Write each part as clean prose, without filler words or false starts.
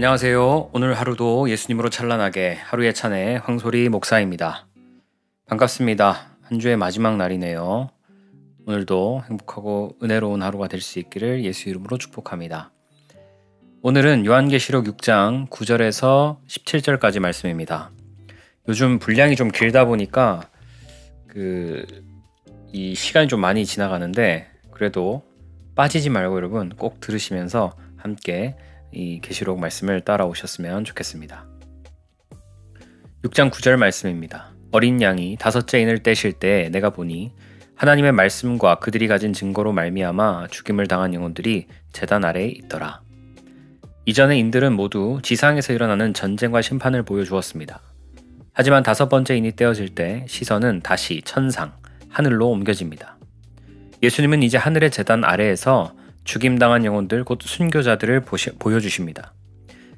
안녕하세요. 오늘 하루도 예수님으로 찬란하게 하루의 찬의 황소리 목사입니다. 반갑습니다. 한 주의 마지막 날이네요. 오늘도 행복하고 은혜로운 하루가 될 수 있기를 예수 이름으로 축복합니다. 오늘은 요한계시록 6장 9절에서 17절까지 말씀입니다. 요즘 분량이 좀 길다 보니까 이 시간이 좀 많이 지나가는데 그래도 빠지지 말고 여러분 꼭 들으시면서 함께 이 계시록 말씀을 따라오셨으면 좋겠습니다. 6장 9절 말씀입니다. 어린 양이 5째 인을 떼실 때 내가 보니 하나님의 말씀과 그들이 가진 증거로 말미암아 죽임을 당한 영혼들이 제단 아래에 있더라. 이전의 인들은 모두 지상에서 일어나는 전쟁과 심판을 보여주었습니다. 하지만 5번째 인이 떼어질 때 시선은 다시 천상, 하늘로 옮겨집니다. 예수님은 이제 하늘의 제단 아래에서 죽임당한 영혼들 곧 순교자들을 보여주십니다.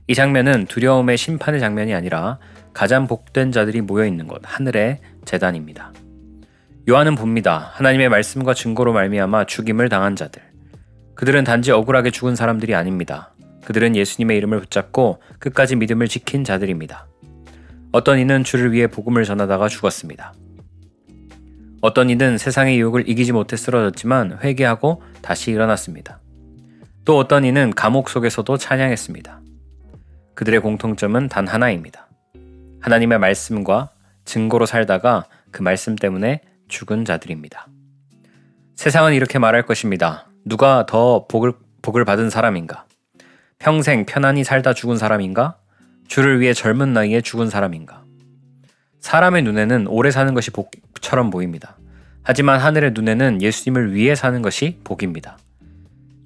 이 장면은 두려움의 심판의 장면이 아니라 가장 복된 자들이 모여있는 곳 하늘의 제단입니다. 요한은 봅니다. 하나님의 말씀과 증거로 말미암아 죽임을 당한 자들. 그들은 단지 억울하게 죽은 사람들이 아닙니다. 그들은 예수님의 이름을 붙잡고 끝까지 믿음을 지킨 자들입니다. 어떤 이는 주를 위해 복음을 전하다가 죽었습니다. 어떤 이는 세상의 유혹을 이기지 못해 쓰러졌지만 회개하고 다시 일어났습니다. 또 어떤 이는 감옥 속에서도 찬양했습니다. 그들의 공통점은 단 하나입니다. 하나님의 말씀과 증거로 살다가 그 말씀 때문에 죽은 자들입니다. 세상은 이렇게 말할 것입니다. 누가 더 복을 받은 사람인가? 평생 편안히 살다 죽은 사람인가? 주를 위해 젊은 나이에 죽은 사람인가? 사람의 눈에는 오래 사는 것이 복처럼 보입니다. 하지만 하늘의 눈에는 예수님을 위해 사는 것이 복입니다.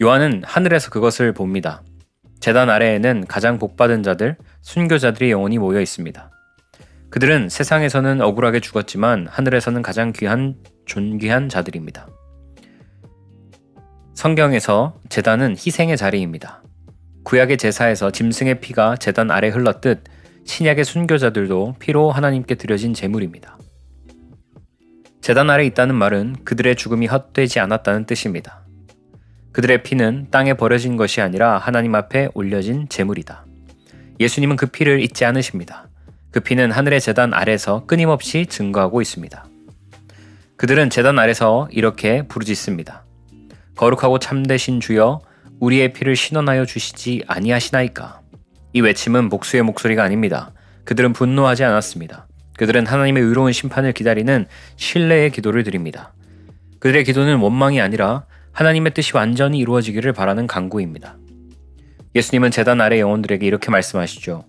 요한은 하늘에서 그것을 봅니다. 제단 아래에는 가장 복받은 자들, 순교자들의 영혼이 모여 있습니다. 그들은 세상에서는 억울하게 죽었지만 하늘에서는 가장 존귀한 자들입니다. 성경에서 제단은 희생의 자리입니다. 구약의 제사에서 짐승의 피가 제단 아래 흘렀듯 신약의 순교자들도 피로 하나님께 드려진 제물입니다. 제단 아래 있다는 말은 그들의 죽음이 헛되지 않았다는 뜻입니다. 그들의 피는 땅에 버려진 것이 아니라 하나님 앞에 올려진 제물이다. 예수님은 그 피를 잊지 않으십니다. 그 피는 하늘의 제단 아래서 끊임없이 증거하고 있습니다. 그들은 제단 아래서 이렇게 부르짖습니다. 거룩하고 참되신 주여 우리의 피를 신원하여 주시지 아니하시나이까. 이 외침은 복수의 목소리가 아닙니다. 그들은 분노하지 않았습니다. 그들은 하나님의 의로운 심판을 기다리는 신뢰의 기도를 드립니다. 그들의 기도는 원망이 아니라 하나님의 뜻이 완전히 이루어지기를 바라는 간구입니다. 예수님은 제단 아래 영혼들에게 이렇게 말씀하시죠.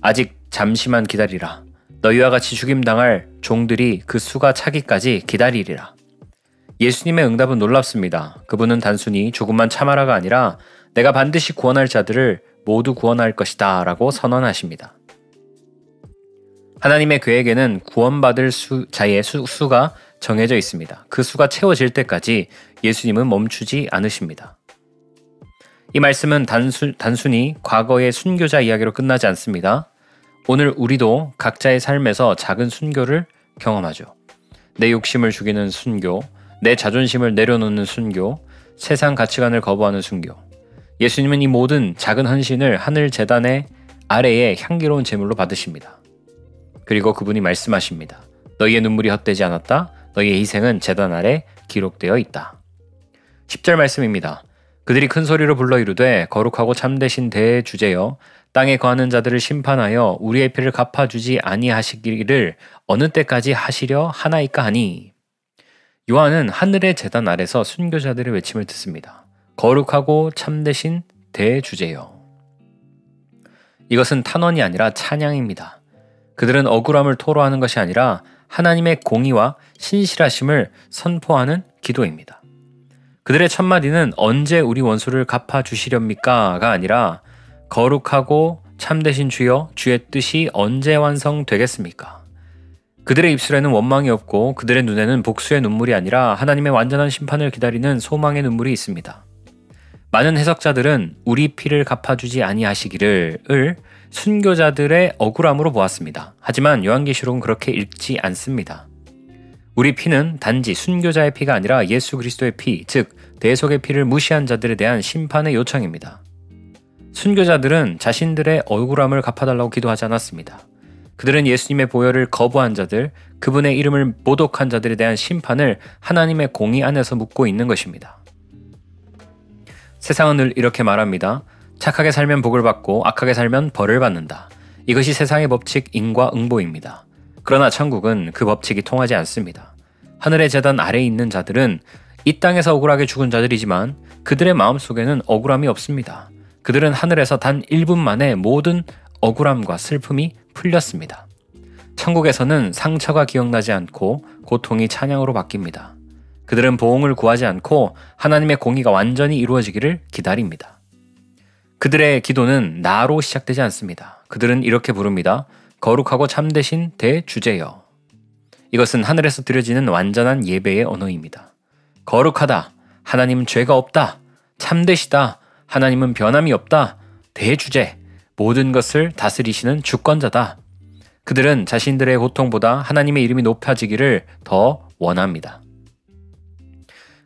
아직 잠시만 기다리라. 너희와 같이 죽임당할 종들이 그 수가 차기까지 기다리리라. 예수님의 응답은 놀랍습니다. 그분은 단순히 조금만 참아라가 아니라 내가 반드시 구원할 자들을 모두 구원할 것이다 라고 선언하십니다. 하나님의 계획에는 구원받을 자의 수가 정해져 있습니다. 그 수가 채워질 때까지 예수님은 멈추지 않으십니다. 이 말씀은 단순히 과거의 순교자 이야기로 끝나지 않습니다. 오늘 우리도 각자의 삶에서 작은 순교를 경험하죠. 내 욕심을 죽이는 순교, 내 자존심을 내려놓는 순교, 세상 가치관을 거부하는 순교. 예수님은 이 모든 작은 헌신을 하늘 제단의 아래에 향기로운 제물로 받으십니다. 그리고 그분이 말씀하십니다. 너희의 눈물이 헛되지 않았다. 너희의 희생은 제단 아래 기록되어 있다. 10절 말씀입니다. 그들이 큰 소리로 불러 이르되 거룩하고 참되신 대주제여 땅에 거하는 자들을 심판하여 우리의 피를 갚아주지 아니하시기를 어느 때까지 하시려 하나이까 하니. 요한은 하늘의 제단 아래서 순교자들의 외침을 듣습니다. 거룩하고 참되신 대주제여. 이것은 탄원이 아니라 찬양입니다. 그들은 억울함을 토로하는 것이 아니라 하나님의 공의와 신실하심을 선포하는 기도입니다. 그들의 첫마디는 언제 우리 원수를 갚아주시렵니까?가 아니라 거룩하고 참되신 주여 주의 뜻이 언제 완성되겠습니까? 그들의 입술에는 원망이 없고 그들의 눈에는 복수의 눈물이 아니라 하나님의 완전한 심판을 기다리는 소망의 눈물이 있습니다. 많은 해석자들은 우리 피를 갚아주지 아니하시기를 순교자들의 억울함으로 보았습니다. 하지만 요한계시록은 그렇게 읽지 않습니다. 우리 피는 단지 순교자의 피가 아니라 예수 그리스도의 피, 즉 대속의 피를 무시한 자들에 대한 심판의 요청입니다. 순교자들은 자신들의 억울함을 갚아달라고 기도하지 않았습니다. 그들은 예수님의 보혈을 거부한 자들, 그분의 이름을 모독한 자들에 대한 심판을 하나님의 공의 안에서 묻고 있는 것입니다. 세상은 늘 이렇게 말합니다. 착하게 살면 복을 받고 악하게 살면 벌을 받는다. 이것이 세상의 법칙 인과응보입니다. 그러나 천국은 그 법칙이 통하지 않습니다. 하늘의 제단 아래에 있는 자들은 이 땅에서 억울하게 죽은 자들이지만 그들의 마음속에는 억울함이 없습니다. 그들은 하늘에서 단 1분 만에 모든 억울함과 슬픔이 풀렸습니다. 천국에서는 상처가 기억나지 않고 고통이 찬양으로 바뀝니다. 그들은 보응을 구하지 않고 하나님의 공의가 완전히 이루어지기를 기다립니다. 그들의 기도는 나로 시작되지 않습니다. 그들은 이렇게 부릅니다. 거룩하고 참되신 대주제여. 이것은 하늘에서 드려지는 완전한 예배의 언어입니다. 거룩하다. 하나님은 죄가 없다. 참되시다. 하나님은 변함이 없다. 대주제. 모든 것을 다스리시는 주권자다. 그들은 자신들의 고통보다 하나님의 이름이 높아지기를 더 원합니다.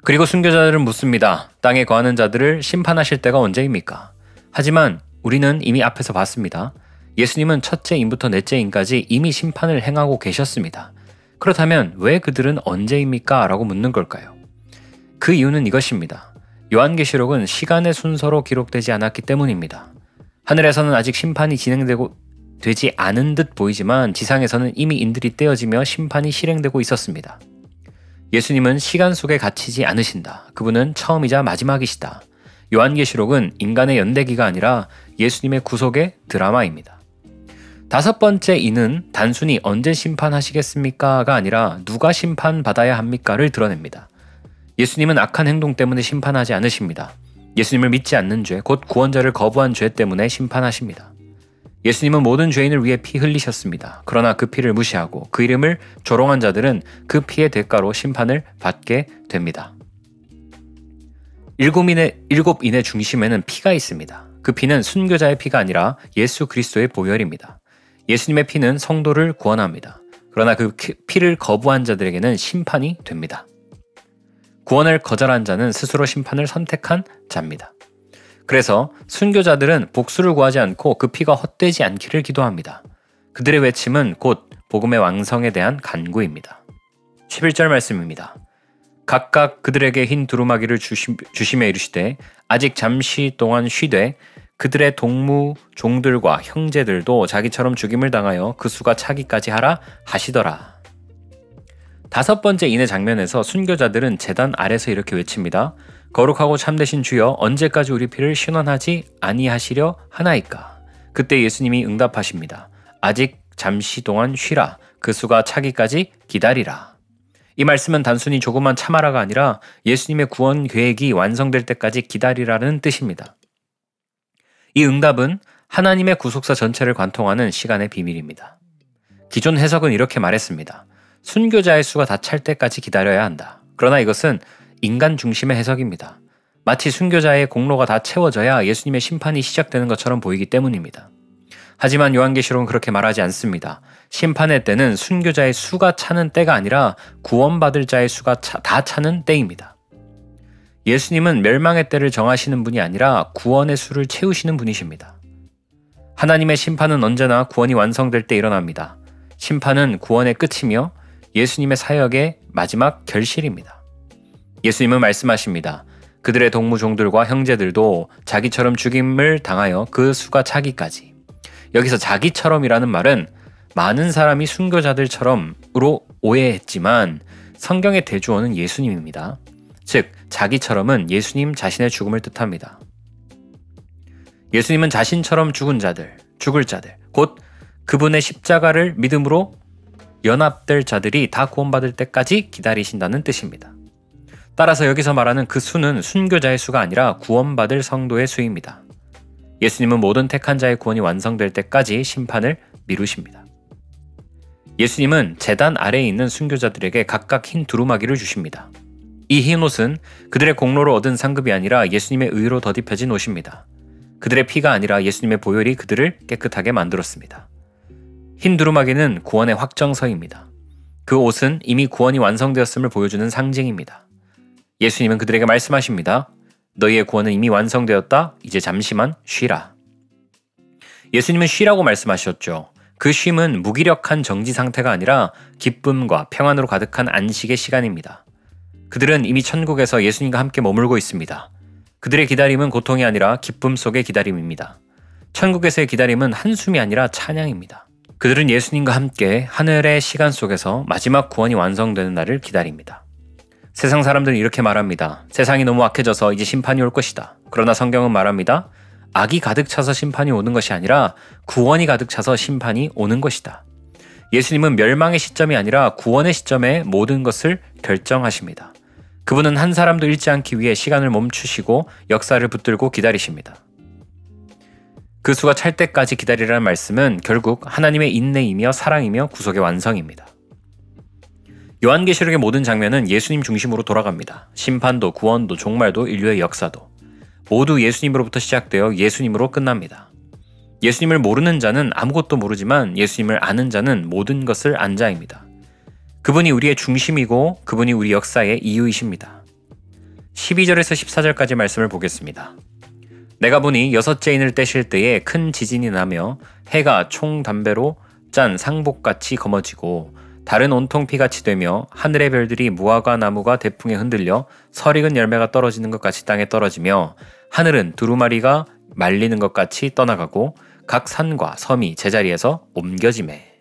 그리고 순교자들은 묻습니다. 땅에 거하는 자들을 심판하실 때가 언제입니까? 하지만 우리는 이미 앞에서 봤습니다. 예수님은 첫째 인부터 넷째 인까지 이미 심판을 행하고 계셨습니다. 그렇다면 왜 그들은 언제입니까? 라고 묻는 걸까요? 그 이유는 이것입니다. 요한계시록은 시간의 순서로 기록되지 않았기 때문입니다. 하늘에서는 아직 심판이 되지 않은 듯 보이지만 지상에서는 이미 인들이 떼어지며 심판이 실행되고 있었습니다. 예수님은 시간 속에 갇히지 않으신다. 그분은 처음이자 마지막이시다. 요한계시록은 인간의 연대기가 아니라 예수님의 구속의 드라마입니다. 다섯 번째 이는 단순히 언제 심판하시겠습니까가 아니라 누가 심판받아야 합니까를 드러냅니다. 예수님은 악한 행동 때문에 심판하지 않으십니다. 예수님을 믿지 않는 죄, 곧 구원자를 거부한 죄 때문에 심판하십니다. 예수님은 모든 죄인을 위해 피 흘리셨습니다. 그러나 그 피를 무시하고 그 이름을 조롱한 자들은 그 피의 대가로 심판을 받게 됩니다. 일곱 인의 중심에는 피가 있습니다. 그 피는 순교자의 피가 아니라 예수 그리스도의 보혈입니다. 예수님의 피는 성도를 구원합니다. 그러나 그 피를 거부한 자들에게는 심판이 됩니다. 구원을 거절한 자는 스스로 심판을 선택한 자입니다. 그래서 순교자들은 복수를 구하지 않고 그 피가 헛되지 않기를 기도합니다. 그들의 외침은 곧 복음의 왕성에 대한 간구입니다. 11절 말씀입니다. 각각 그들에게 흰 두루마기를 주시며 이르시되 아직 잠시 동안 쉬되 그들의 동무 종들과 형제들도 자기처럼 죽임을 당하여 그 수가 차기까지 하라 하시더라. 다섯 번째 인의 장면에서 순교자들은 제단 아래서 이렇게 외칩니다. 거룩하고 참되신 주여 언제까지 우리 피를 신원하지 아니하시려 하나이까. 그때 예수님이 응답하십니다. 아직 잠시 동안 쉬라. 그 수가 차기까지 기다리라. 이 말씀은 단순히 조금만 참아라가 아니라 예수님의 구원 계획이 완성될 때까지 기다리라는 뜻입니다. 이 응답은 하나님의 구속사 전체를 관통하는 시간의 비밀입니다. 기존 해석은 이렇게 말했습니다. 순교자의 수가 다 찰 때까지 기다려야 한다. 그러나 이것은 인간 중심의 해석입니다. 마치 순교자의 공로가 다 채워져야 예수님의 심판이 시작되는 것처럼 보이기 때문입니다. 하지만 요한계시록은 그렇게 말하지 않습니다. 심판의 때는 순교자의 수가 차는 때가 아니라 구원받을 자의 수가 다 차는 때입니다. 예수님은 멸망의 때를 정하시는 분이 아니라 구원의 수를 채우시는 분이십니다. 하나님의 심판은 언제나 구원이 완성될 때 일어납니다. 심판은 구원의 끝이며 예수님의 사역의 마지막 결실입니다. 예수님은 말씀하십니다. 그들의 동무종들과 형제들도 자기처럼 죽임을 당하여 그 수가 차기까지. 여기서 자기처럼이라는 말은 많은 사람이 순교자들처럼으로 오해했지만 성경의 대주어는 예수님입니다. 즉 자기처럼은 예수님 자신의 죽음을 뜻합니다. 예수님은 자신처럼 죽을 자들, 곧 그분의 십자가를 믿음으로 연합될 자들이 다 구원받을 때까지 기다리신다는 뜻입니다. 따라서 여기서 말하는 그 수는 순교자의 수가 아니라 구원받을 성도의 수입니다. 예수님은 모든 택한 자의 구원이 완성될 때까지 심판을 미루십니다. 예수님은 제단 아래에 있는 순교자들에게 각각 흰 두루마기를 주십니다. 이 흰 옷은 그들의 공로로 얻은 상급이 아니라 예수님의 의로 덧입혀진 옷입니다. 그들의 피가 아니라 예수님의 보혈이 그들을 깨끗하게 만들었습니다. 흰 두루마기는 구원의 확정서입니다. 그 옷은 이미 구원이 완성되었음을 보여주는 상징입니다. 예수님은 그들에게 말씀하십니다. 너희의 구원은 이미 완성되었다. 이제 잠시만 쉬라. 예수님은 쉬라고 말씀하셨죠. 그 쉼은 무기력한 정지 상태가 아니라 기쁨과 평안으로 가득한 안식의 시간입니다. 그들은 이미 천국에서 예수님과 함께 머물고 있습니다. 그들의 기다림은 고통이 아니라 기쁨 속의 기다림입니다. 천국에서의 기다림은 한숨이 아니라 찬양입니다. 그들은 예수님과 함께 하늘의 시간 속에서 마지막 구원이 완성되는 날을 기다립니다. 세상 사람들은 이렇게 말합니다. 세상이 너무 악해져서 이제 심판이 올 것이다. 그러나 성경은 말합니다. 악이 가득 차서 심판이 오는 것이 아니라 구원이 가득 차서 심판이 오는 것이다. 예수님은 멸망의 시점이 아니라 구원의 시점에 모든 것을 결정하십니다. 그분은 한 사람도 잃지 않기 위해 시간을 멈추시고 역사를 붙들고 기다리십니다. 그 수가 찰 때까지 기다리라는 말씀은 결국 하나님의 인내이며 사랑이며 구속의 완성입니다. 요한계시록의 모든 장면은 예수님 중심으로 돌아갑니다. 심판도 구원도 종말도 인류의 역사도 모두 예수님으로부터 시작되어 예수님으로 끝납니다. 예수님을 모르는 자는 아무것도 모르지만 예수님을 아는 자는 모든 것을 안 자입니다. 그분이 우리의 중심이고 그분이 우리 역사의 이유이십니다. 12절에서 14절까지 말씀을 보겠습니다. 내가 보니 여섯째 인을 떼실 때에 큰 지진이 나며 해가 총담배로 짠 상복같이 검어지고 달은 온통 피같이 되며 하늘의 별들이 무화과 나무가 대풍에 흔들려 설익은 열매가 떨어지는 것 같이 땅에 떨어지며 하늘은 두루마리가 말리는 것 같이 떠나가고 각 산과 섬이 제자리에서 옮겨지매.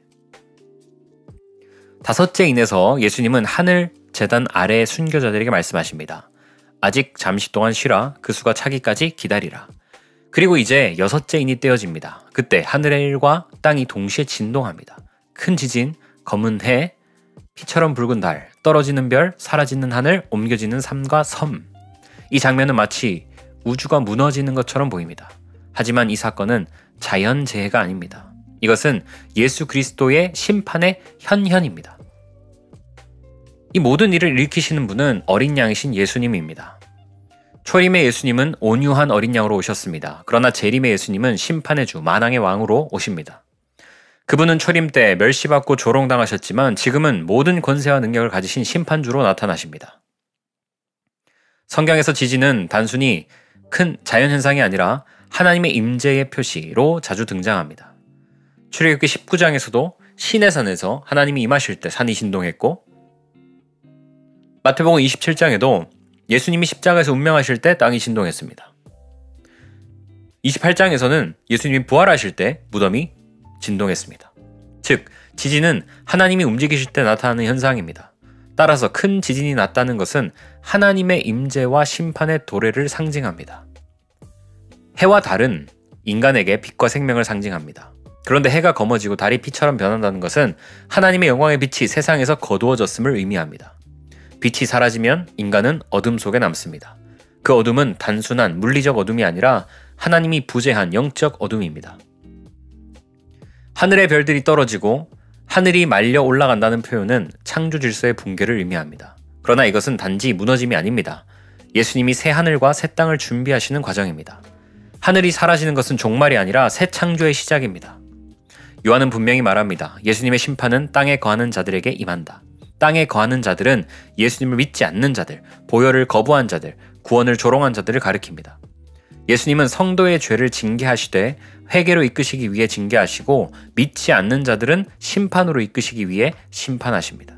다섯째 인에서 예수님은 하늘 제단 아래의 순교자들에게 말씀하십니다. 아직 잠시 동안 쉬라. 그 수가 차기까지 기다리라. 그리고 이제 여섯째 인이 떼어집니다. 그때 하늘의 일과 땅이 동시에 진동합니다. 큰 지진, 검은 해, 피처럼 붉은 달, 떨어지는 별, 사라지는 하늘, 옮겨지는 산과 섬. 이 장면은 마치 우주가 무너지는 것처럼 보입니다. 하지만 이 사건은 자연재해가 아닙니다. 이것은 예수 그리스도의 심판의 현현입니다. 이 모든 일을 일으키시는 분은 어린 양이신 예수님입니다. 초림의 예수님은 온유한 어린 양으로 오셨습니다. 그러나 재림의 예수님은 심판의 주, 만왕의 왕으로 오십니다. 그분은 초림 때 멸시받고 조롱당하셨지만 지금은 모든 권세와 능력을 가지신 심판주로 나타나십니다. 성경에서 지진은 단순히 큰 자연현상이 아니라 하나님의 임재의 표시로 자주 등장합니다. 출애굽기 19장에서도 시내산에서 하나님이 임하실 때 산이 진동했고 마태복음 27장에도 예수님이 십자가에서 운명하실 때 땅이 진동했습니다. 28장에서는 예수님이 부활하실 때 무덤이 진동했습니다. 즉, 지진은 하나님이 움직이실 때 나타나는 현상입니다. 따라서 큰 지진이 났다는 것은 하나님의 임재와 심판의 도래를 상징합니다. 해와 달은 인간에게 빛과 생명을 상징합니다. 그런데 해가 검어지고 달이 피처럼 변한다는 것은 하나님의 영광의 빛이 세상에서 거두어졌음을 의미합니다. 빛이 사라지면 인간은 어둠 속에 남습니다. 그 어둠은 단순한 물리적 어둠이 아니라 하나님이 부재한 영적 어둠입니다. 하늘의 별들이 떨어지고 하늘이 말려 올라간다는 표현은 창조 질서의 붕괴를 의미합니다. 그러나 이것은 단지 무너짐이 아닙니다. 예수님이 새 하늘과 새 땅을 준비하시는 과정입니다. 하늘이 사라지는 것은 종말이 아니라 새 창조의 시작입니다. 요한은 분명히 말합니다. 예수님의 심판은 땅에 거하는 자들에게 임한다. 땅에 거하는 자들은 예수님을 믿지 않는 자들, 보혈을 거부한 자들, 구원을 조롱한 자들을 가리킵니다. 예수님은 성도의 죄를 징계하시되 회개로 이끄시기 위해 징계하시고 믿지 않는 자들은 심판으로 이끄시기 위해 심판하십니다.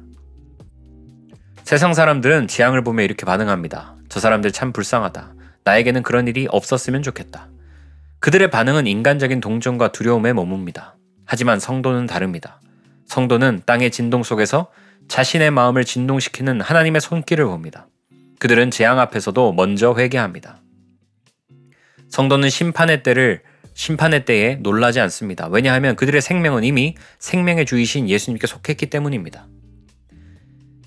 세상 사람들은 재앙을 보며 이렇게 반응합니다. 저 사람들 참 불쌍하다. 나에게는 그런 일이 없었으면 좋겠다. 그들의 반응은 인간적인 동정과 두려움에 머뭅니다. 하지만 성도는 다릅니다. 성도는 땅의 진동 속에서 자신의 마음을 진동시키는 하나님의 손길을 봅니다. 그들은 재앙 앞에서도 먼저 회개합니다. 성도는 심판의 때에 놀라지 않습니다. 왜냐하면 그들의 생명은 이미 생명의 주이신 예수님께 속했기 때문입니다.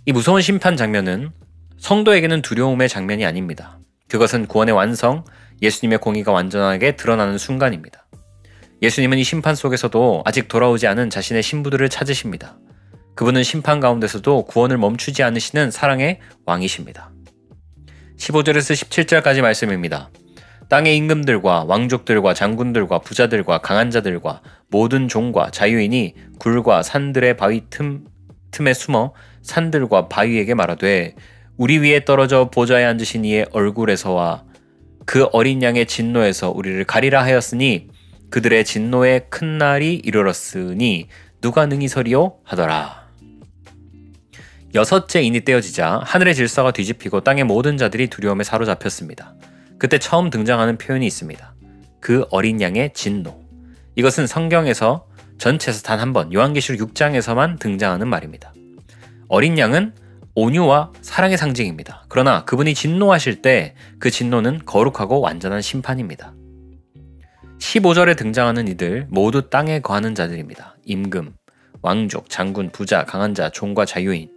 이 무서운 심판 장면은 성도에게는 두려움의 장면이 아닙니다. 그것은 구원의 완성, 예수님의 공의가 완전하게 드러나는 순간입니다. 예수님은 이 심판 속에서도 아직 돌아오지 않은 자신의 신부들을 찾으십니다. 그분은 심판 가운데서도 구원을 멈추지 않으시는 사랑의 왕이십니다. 15절에서 17절까지 말씀입니다. 땅의 임금들과 왕족들과 장군들과 부자들과 강한 자들과 모든 종과 자유인이 굴과 산들의 바위 틈에 숨어 산들과 바위에게 말하되 우리 위에 떨어져 보좌에 앉으신 이의 얼굴에서와 그 어린 양의 진노에서 우리를 가리라 하였으니 그들의 진노의 큰 날이 이르렀으니 누가 능히 서리요 하더라. 여섯째 인이 떼어지자 하늘의 질서가 뒤집히고 땅의 모든 자들이 두려움에 사로잡혔습니다. 그때 처음 등장하는 표현이 있습니다. 그 어린 양의 진노. 이것은 성경에서 전체에서 단 한 번 요한계시록 6장에서만 등장하는 말입니다. 어린 양은 온유와 사랑의 상징입니다. 그러나 그분이 진노하실 때 그 진노는 거룩하고 완전한 심판입니다. 15절에 등장하는 이들 모두 땅에 거하는 자들입니다. 임금, 왕족, 장군, 부자, 강한 자, 종과 자유인.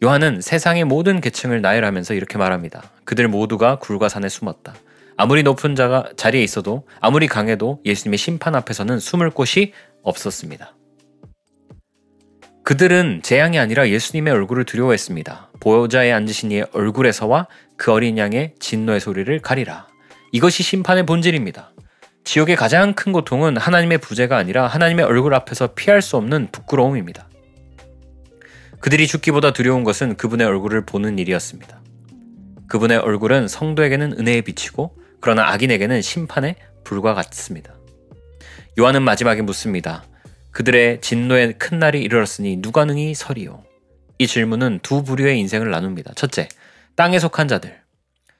요한은 세상의 모든 계층을 나열하면서 이렇게 말합니다. 그들 모두가 굴과 산에 숨었다. 아무리 높은 자가 자리에 있어도 아무리 강해도 예수님의 심판 앞에서는 숨을 곳이 없었습니다. 그들은 재앙이 아니라 예수님의 얼굴을 두려워했습니다. 보호자에 앉으신 이의 얼굴에서와 그 어린 양의 진노의 소리를 가리라. 이것이 심판의 본질입니다. 지옥의 가장 큰 고통은 하나님의 부재가 아니라 하나님의 얼굴 앞에서 피할 수 없는 부끄러움입니다. 그들이 죽기보다 두려운 것은 그분의 얼굴을 보는 일이었습니다. 그분의 얼굴은 성도에게는 은혜의 빛이고 그러나 악인에게는 심판의 불과 같습니다. 요한은 마지막에 묻습니다. 그들의 진노의 큰 날이 이르렀으니 누가 능히 서리요? 이 질문은 두 부류의 인생을 나눕니다. 첫째, 땅에 속한 자들.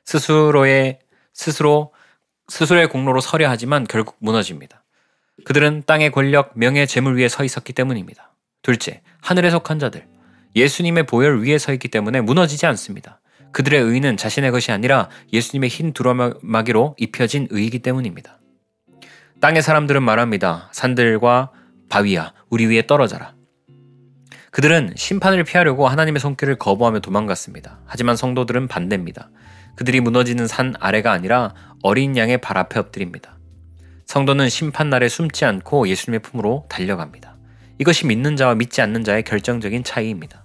스스로의 공로로 서려 하지만 결국 무너집니다. 그들은 땅의 권력, 명예, 재물 위에 서 있었기 때문입니다. 둘째, 하늘에 속한 자들. 예수님의 보혈 위에 서 있기 때문에 무너지지 않습니다. 그들의 의는 자신의 것이 아니라 예수님의 흰 두루마기로 입혀진 의이기 때문입니다. 땅의 사람들은 말합니다. 산들과 바위야, 우리 위에 떨어져라. 그들은 심판을 피하려고 하나님의 손길을 거부하며 도망갔습니다. 하지만 성도들은 반대입니다. 그들이 무너지는 산 아래가 아니라 어린 양의 발 앞에 엎드립니다. 성도는 심판날에 숨지 않고 예수님의 품으로 달려갑니다. 이것이 믿는 자와 믿지 않는 자의 결정적인 차이입니다.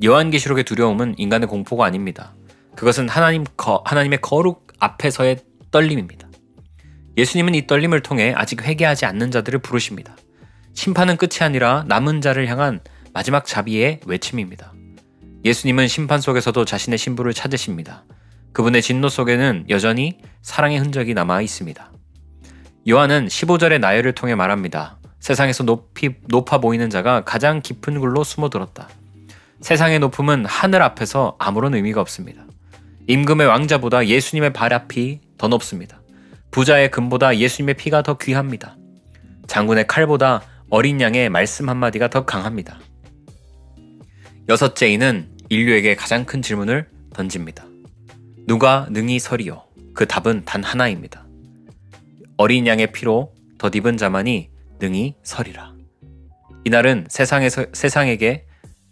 요한계시록의 두려움은 인간의 공포가 아닙니다. 그것은 하나님의 거룩 앞에서의 떨림입니다. 예수님은 이 떨림을 통해 아직 회개하지 않는 자들을 부르십니다. 심판은 끝이 아니라 남은 자를 향한 마지막 자비의 외침입니다. 예수님은 심판 속에서도 자신의 신부를 찾으십니다. 그분의 진노 속에는 여전히 사랑의 흔적이 남아 있습니다. 요한은 15절의 나열을 통해 말합니다. 세상에서 높아 보이는 자가 가장 깊은 굴로 숨어들었다. 세상의 높음은 하늘 앞에서 아무런 의미가 없습니다. 임금의 왕자보다 예수님의 발 앞이 더 높습니다. 부자의 금보다 예수님의 피가 더 귀합니다. 장군의 칼보다 어린 양의 말씀 한마디가 더 강합니다. 여섯째 인은 인류에게 가장 큰 질문을 던집니다. 누가 능히 서리요? 그 답은 단 하나입니다. 어린 양의 피로 덧입은 자만이 능히 서리라. 이날은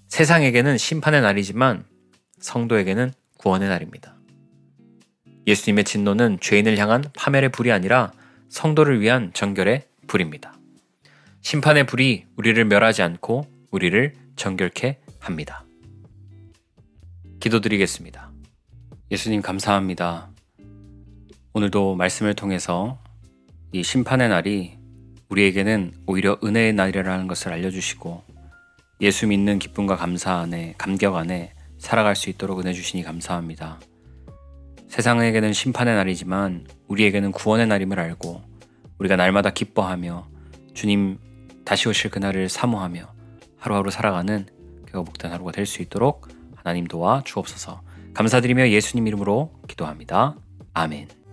세상에게는 심판의 날이지만 성도에게는 구원의 날입니다. 예수님의 진노는 죄인을 향한 파멸의 불이 아니라 성도를 위한 정결의 불입니다. 심판의 불이 우리를 멸하지 않고 우리를 정결케 합니다. 기도드리겠습니다. 예수님 감사합니다. 오늘도 말씀을 통해서 이 심판의 날이 우리에게는 오히려 은혜의 날이라는 것을 알려주시고 예수 믿는 기쁨과 감격 안에 살아갈 수 있도록 은혜 주시니 감사합니다. 세상에게는 심판의 날이지만 우리에게는 구원의 날임을 알고 우리가 날마다 기뻐하며 주님 다시 오실 그날을 사모하며 하루하루 살아가는 교회 복된 하루가 될 수 있도록 하나님 도와 주옵소서. 감사드리며 예수님 이름으로 기도합니다. 아멘.